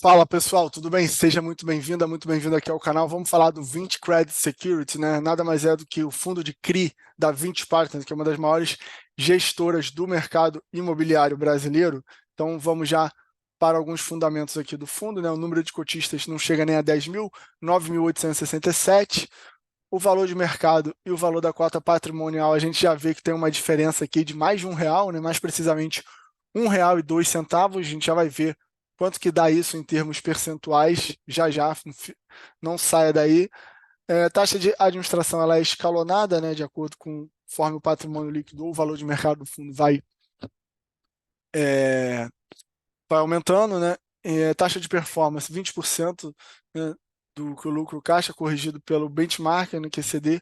Fala pessoal, tudo bem? Seja muito bem-vindo aqui ao canal. Vamos falar do Vinci Credit Security, né? Nada mais é do que o fundo de CRI da Vinci Partners, que é uma das maiores gestoras do mercado imobiliário brasileiro. Então vamos já para alguns fundamentos aqui do fundo, né? O número de cotistas não chega nem a 10 mil, 9.867. O valor de mercado e o valor da cota patrimonial, a gente já vê que tem uma diferença aqui de mais de R$ 1, né? Mais precisamente R$ 1,02. A gente já vai ver quanto que dá isso em termos percentuais, já, não saia daí. Taxa de administração ela é escalonada, né, de acordo com conforme o patrimônio líquido ou o valor de mercado do fundo vai aumentando, né? Taxa de performance 20%, né, do que o lucro caixa corrigido pelo benchmark, no QCD,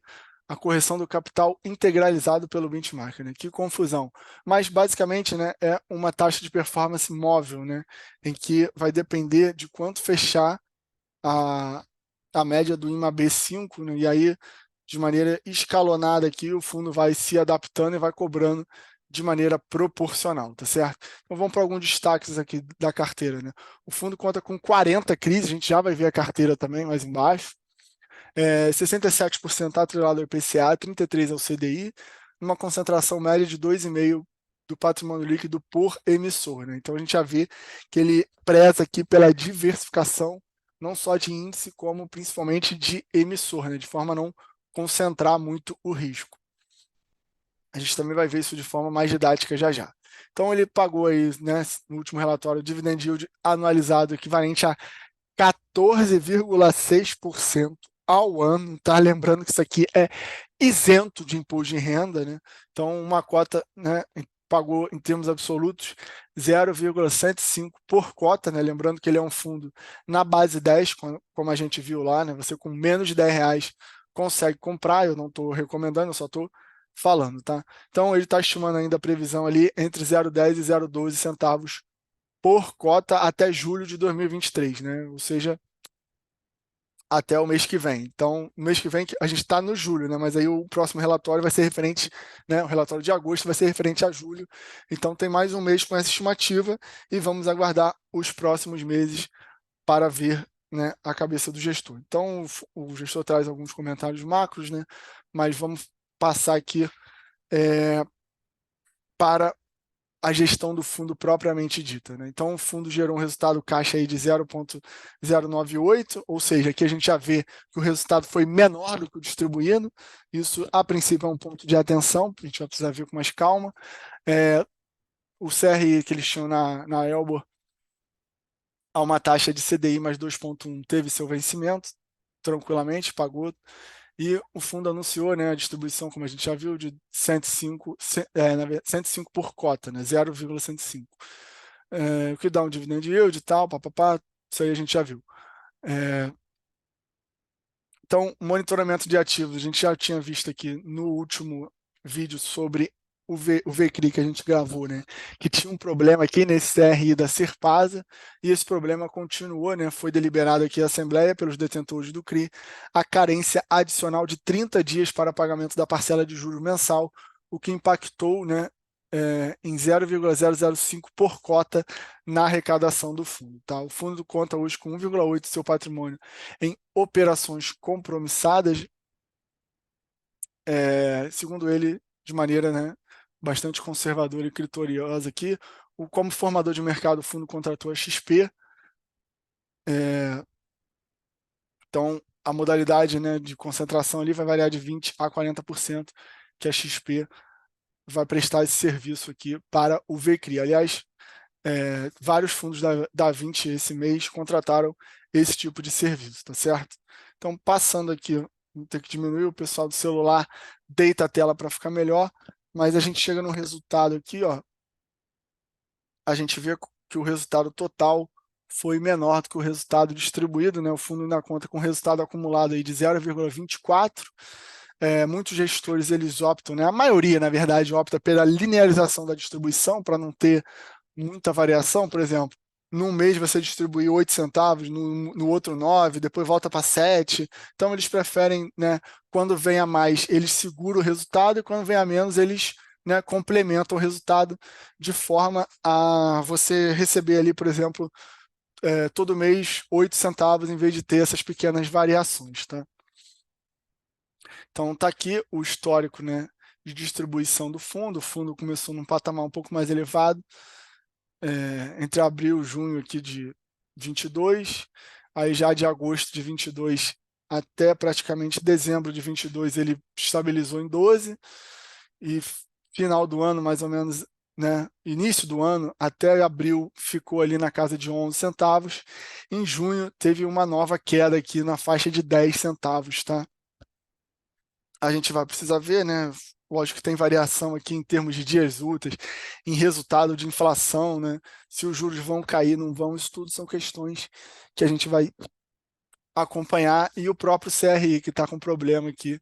a correção do capital integralizado pelo benchmark, né? Que confusão. Mas basicamente, né, é uma taxa de performance móvel, né, em que vai depender de quanto fechar a, a média do IMAB5, né, e aí de maneira escalonada aqui o fundo vai se adaptando e vai cobrando de maneira proporcional, tá certo? Então vamos para alguns destaques aqui da carteira, né? O fundo conta com 40 CRIs, a gente já vai ver a carteira também mais embaixo. 67% atrelado ao IPCA, 33% ao CDI, uma concentração média de 2,5% do patrimônio líquido por emissor, né? Então a gente já vê que ele preza aqui pela diversificação, não só de índice, como principalmente de emissor, né? De forma a não concentrar muito o risco. A gente também vai ver isso de forma mais didática já já. Então ele pagou aí, né, no último relatório, dividend yield anualizado equivalente a 14,6% ao ano, tá? Lembrando que isso aqui é isento de imposto de renda, né? Então uma cota, né, pagou em termos absolutos 0,105 por cota, né? Lembrando que ele é um fundo na base 10, como a gente viu lá, né? Você com menos de R$ 10 consegue comprar, eu não estou recomendando, eu só estou falando, tá? Então ele está estimando ainda a previsão ali entre 0,10 e 0,12 centavos por cota até julho de 2023, né? Ou seja, até o mês que vem. Então, no mês que vem a gente está no julho, né? Mas aí o próximo relatório vai ser referente, né? O relatório de agosto vai ser referente a julho. Então tem mais um mês com essa estimativa e vamos aguardar os próximos meses para ver, né, a cabeça do gestor. Então o gestor traz alguns comentários macros, né? Mas vamos passar aqui para a gestão do fundo propriamente dita, né? Então, o fundo gerou um resultado caixa aí de 0,098, ou seja, aqui a gente já vê que o resultado foi menor do que o distribuído. Isso, a princípio, é um ponto de atenção, a gente vai precisar ver com mais calma. O CRI que eles tinham na Elbor, a uma taxa de CDI mais 2,1, teve seu vencimento, tranquilamente, pagou. E o fundo anunciou, né, a distribuição, como a gente já viu, de 105, 105 por cota, né, 0,105. O que dá um dividend yield e tal, papapá, isso aí a gente já viu. Então, monitoramento de ativos, a gente já tinha visto aqui no último vídeo sobre o VCRI que a gente gravou, né? Que tinha um problema aqui nesse CRI da Serpasa, e esse problema continuou, né? Foi deliberado aqui a Assembleia pelos detentores do CRI a carência adicional de 30 dias para pagamento da parcela de juros mensal, o que impactou, né, em 0,005 por cota na arrecadação do fundo. Tá? O fundo conta hoje com 1,8 do seu patrimônio em operações compromissadas, segundo ele, de maneira, né, bastante conservadora e criteriosa aqui. Como formador de mercado, o fundo contratou a XP. Então, a modalidade, né, de concentração ali vai variar de 20% a 40%, que a XP vai prestar esse serviço aqui para o VCRI. Aliás, vários fundos da Vinci esse mês contrataram esse tipo de serviço, tá certo? Então, passando aqui, vou ter que diminuir, o pessoal do celular deita a tela para ficar melhor, mas a gente chega no resultado aqui, ó, a gente vê que o resultado total foi menor do que o resultado distribuído, né? O fundo ainda conta com resultado acumulado aí de 0,24. Muitos gestores eles optam, né? A maioria, na verdade, opta pela linearização da distribuição para não ter muita variação. Por exemplo, num mês você distribui 8 centavos, no outro 9, depois volta para 7. Então eles preferem, né, quando vem a mais, eles seguram o resultado, e quando vem a menos, eles, né, complementam o resultado de forma a você receber ali, por exemplo, todo mês 8 centavos, em vez de ter essas pequenas variações, tá? Então, está aqui o histórico, né, de distribuição do fundo. O fundo começou num patamar um pouco mais elevado, entre abril e junho aqui de 22, aí já de agosto de 22 até praticamente dezembro de 22 ele estabilizou em 12, e final do ano, mais ou menos, né, início do ano, até abril ficou ali na casa de 11 centavos. Em junho teve uma nova queda aqui na faixa de 10 centavos, tá? A gente vai precisar ver, né? Lógico que tem variação aqui em termos de dias úteis, em resultado de inflação, né? Se os juros vão cair, não vão, isso tudo são questões que a gente vai acompanhar, e o próprio CRI que está com problema aqui,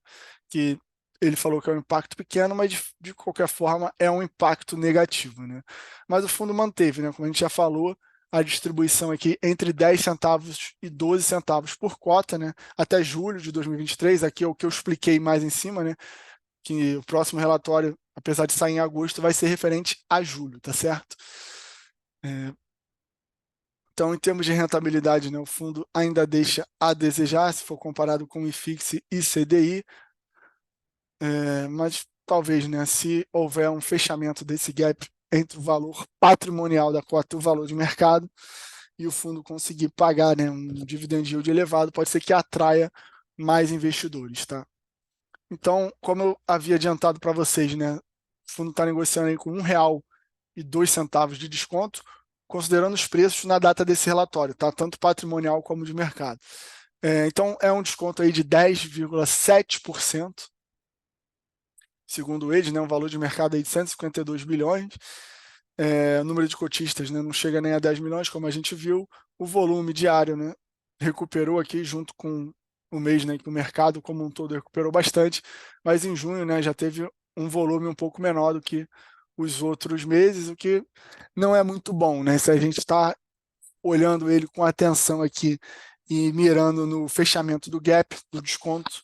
que ele falou que é um impacto pequeno, mas de qualquer forma é um impacto negativo, né? Mas o fundo manteve, né? Como a gente já falou, a distribuição aqui entre 10 centavos e 12 centavos por cota, né? Até julho de 2023, aqui é o que eu expliquei mais em cima, né? Que o próximo relatório, apesar de sair em agosto, vai ser referente a julho, tá certo? Então, em termos de rentabilidade, né, o fundo ainda deixa a desejar, se for comparado com o IFIX e CDI, mas talvez, né, se houver um fechamento desse gap entre o valor patrimonial da cota e o valor de mercado, e o fundo conseguir pagar, né, um dividend yield elevado, pode ser que atraia mais investidores, tá? Então, como eu havia adiantado para vocês, né, o fundo está negociando aí com R$ 1,02 de desconto, considerando os preços na data desse relatório, tá? Tanto patrimonial como de mercado. Então, é um desconto aí de 10,7%, segundo eles, né, um valor de mercado aí de 152 bilhões. O número de cotistas, né, não chega nem a 10 milhões, como a gente viu. O volume diário, né, recuperou aqui junto com o mês, né, que o mercado como um todo recuperou bastante, mas em junho, né, já teve um volume um pouco menor do que os outros meses, o que não é muito bom, né? Se a gente está olhando ele com atenção aqui e mirando no fechamento do gap, do desconto,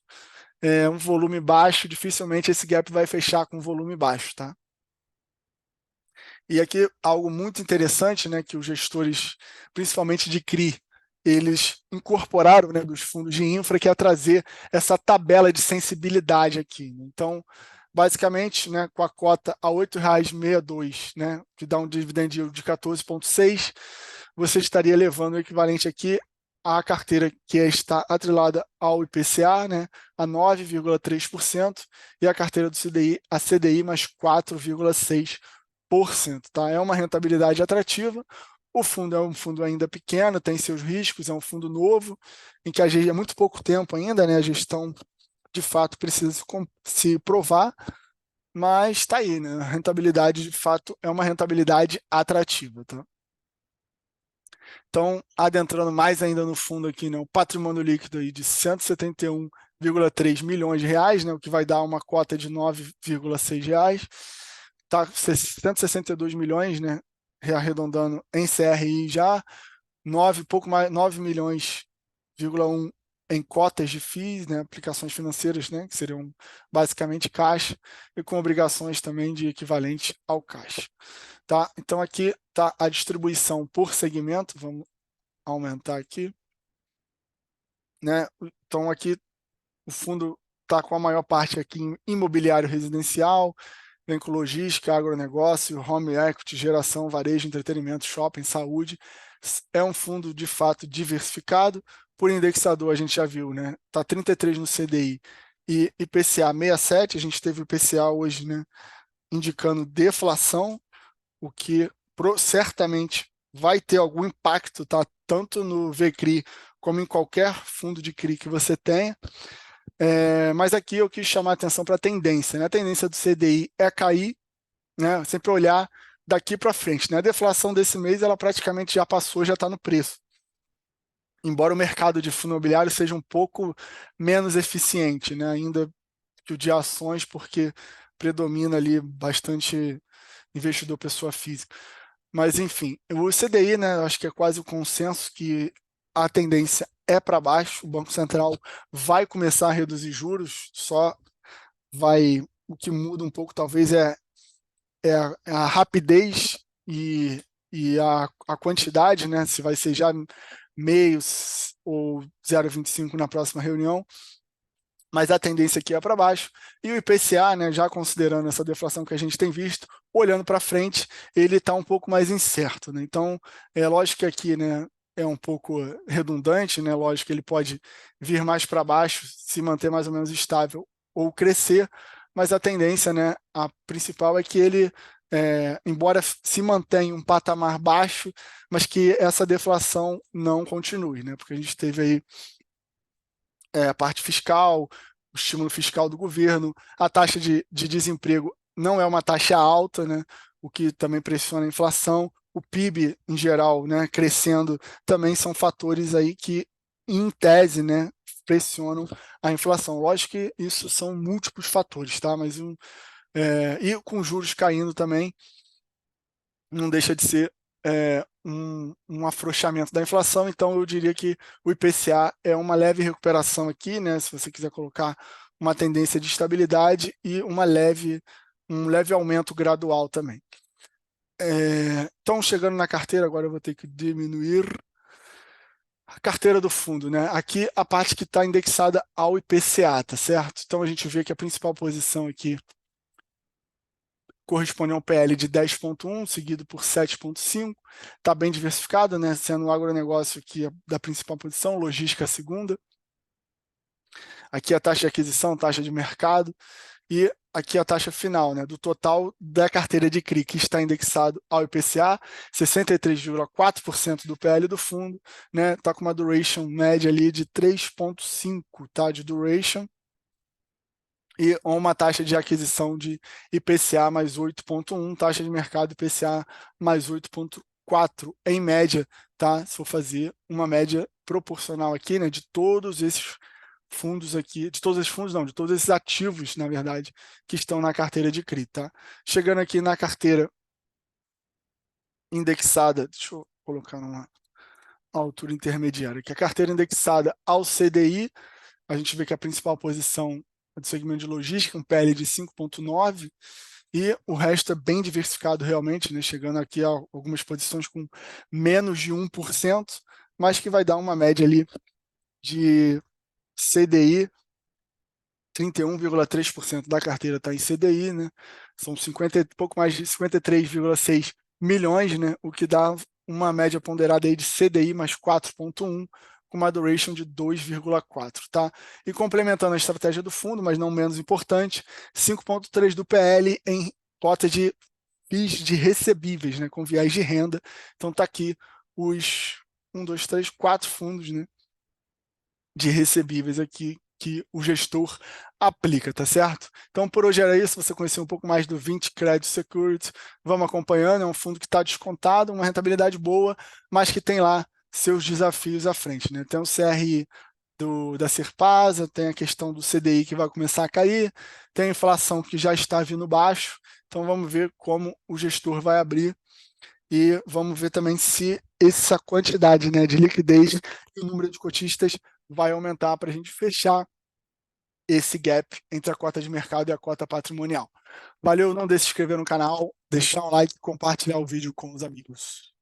um volume baixo, dificilmente esse gap vai fechar com volume baixo, tá? E aqui algo muito interessante, né, que os gestores, principalmente de CRI, eles incorporaram, né, dos fundos de infra, que é trazer essa tabela de sensibilidade aqui. Então, basicamente, né, com a cota a R$ 8,62, né, que dá um dividend yield de 14,6, você estaria levando o equivalente aqui à carteira que está atrelada ao IPCA, né, a 9,3%, e a carteira do CDI, a CDI mais 4,6%. Tá? É uma rentabilidade atrativa. O fundo é um fundo ainda pequeno, tem seus riscos, é um fundo novo, em que há muito pouco tempo ainda, né, a gestão de fato precisa se provar, mas está aí, né? A rentabilidade de fato é uma rentabilidade atrativa. Tá? Então, adentrando mais ainda no fundo aqui, né, o patrimônio líquido aí de 171,3 milhões de reais, né, o que vai dar uma cota de R$ 9,6. Está 162 milhões, né, rearredondando em CRI já, 9, pouco mais, 9 milhões,1 em cotas de FIIs, né, aplicações financeiras, né, que seriam basicamente caixa, e com obrigações também de equivalente ao caixa. Tá? Então, aqui está a distribuição por segmento, vamos aumentar aqui. Né? Então, aqui o fundo está com a maior parte aqui em imobiliário residencial, vem com logística, agronegócio, home equity, geração, varejo, entretenimento, shopping, saúde. É um fundo, de fato, diversificado. Por indexador, a gente já viu, né? Está 33 no CDI e IPCA 67. A gente teve o IPCA hoje, né, indicando deflação, o que certamente vai ter algum impacto, tá? Tanto no VCRI como em qualquer fundo de CRI que você tenha. Mas aqui eu quis chamar a atenção para a tendência. Né? A tendência do CDI é cair, né? Sempre olhar daqui para frente. Né? A deflação desse mês ela praticamente já passou, já está no preço. Embora o mercado de fundo imobiliário seja um pouco menos eficiente, né? Ainda que o de ações, porque predomina ali bastante investidor pessoa física. Mas, enfim, o CDI, né, acho que é quase o consenso que a tendência é para baixo, o Banco Central vai começar a reduzir juros, só vai, o que muda um pouco talvez é a rapidez e e a quantidade, né, se vai ser já meio ou 0,25 na próxima reunião, mas a tendência aqui é para baixo. E o IPCA, né, já considerando essa deflação que a gente tem visto, olhando para frente, ele está um pouco mais incerto. Né? Então, é lógico que aqui, né, é um pouco redundante, né? Lógico que ele pode vir mais para baixo, se manter mais ou menos estável ou crescer, mas a tendência, né, a principal é que ele, embora se mantenha um patamar baixo, mas que essa deflação não continue, né? Porque a gente teve aí a parte fiscal, o estímulo fiscal do governo, a taxa de desemprego não é uma taxa alta, né, o que também pressiona a inflação, o PIB em geral, né, crescendo, também são fatores aí que, em tese, né, pressionam a inflação. Lógico que isso são múltiplos fatores, tá? Mas e com juros caindo também, não deixa de ser um afrouxamento da inflação, então eu diria que o IPCA é uma leve recuperação aqui, né, se você quiser colocar uma tendência de estabilidade e um leve aumento gradual também. Então, chegando na carteira, agora eu vou ter que diminuir a carteira do fundo, né? Aqui a parte que está indexada ao IPCA, tá certo? Então a gente vê que a principal posição aqui corresponde a um PL de 10,1, seguido por 7,5. Está bem diversificado, né? Sendo o agronegócio aqui da principal posição, logística a segunda. Aqui a taxa de aquisição, taxa de mercado. E aqui a taxa final, né, do total da carteira de CRI, que está indexado ao IPCA, 63,4% do PL do fundo, né, está com uma duration média ali de 3,5, tá, de duration, e uma taxa de aquisição de IPCA mais 8,1, taxa de mercado IPCA mais 8,4 em média, tá? Se for fazer uma média proporcional aqui, né, de todos esses fundos aqui, de todos esses fundos não, de todos esses ativos, na verdade, que estão na carteira de CRI, tá? Chegando aqui na carteira indexada, deixa eu colocar numa altura intermediária, que a carteira indexada ao CDI, a gente vê que a principal posição é do segmento de logística, um PL de 5,9, e o resto é bem diversificado realmente, né, chegando aqui a algumas posições com menos de 1%, mas que vai dar uma média ali de CDI, 31,3% da carteira está em CDI, né? São pouco mais de 53,6 milhões, né? O que dá uma média ponderada aí de CDI mais 4,1, com uma duration de 2,4, tá? E complementando a estratégia do fundo, mas não menos importante, 5,3 do PL em cota de FIIs de recebíveis, né? Com viés de renda. Então tá aqui os 4 fundos, né, de recebíveis aqui que o gestor aplica, tá certo? Então, por hoje era isso. Você conheceu um pouco mais do 20 Credit Securities. Vamos acompanhando. É um fundo que está descontado, uma rentabilidade boa, mas que tem lá seus desafios à frente, né? Tem o CRI da Serpasa, tem a questão do CDI que vai começar a cair, tem a inflação que já está vindo baixo. Então, vamos ver como o gestor vai abrir e vamos ver também se essa quantidade, né, de liquidez e o número de cotistas vai aumentar para a gente fechar esse gap entre a cota de mercado e a cota patrimonial. Valeu, não deixe de se inscrever no canal, deixar um like e compartilhar o vídeo com os amigos.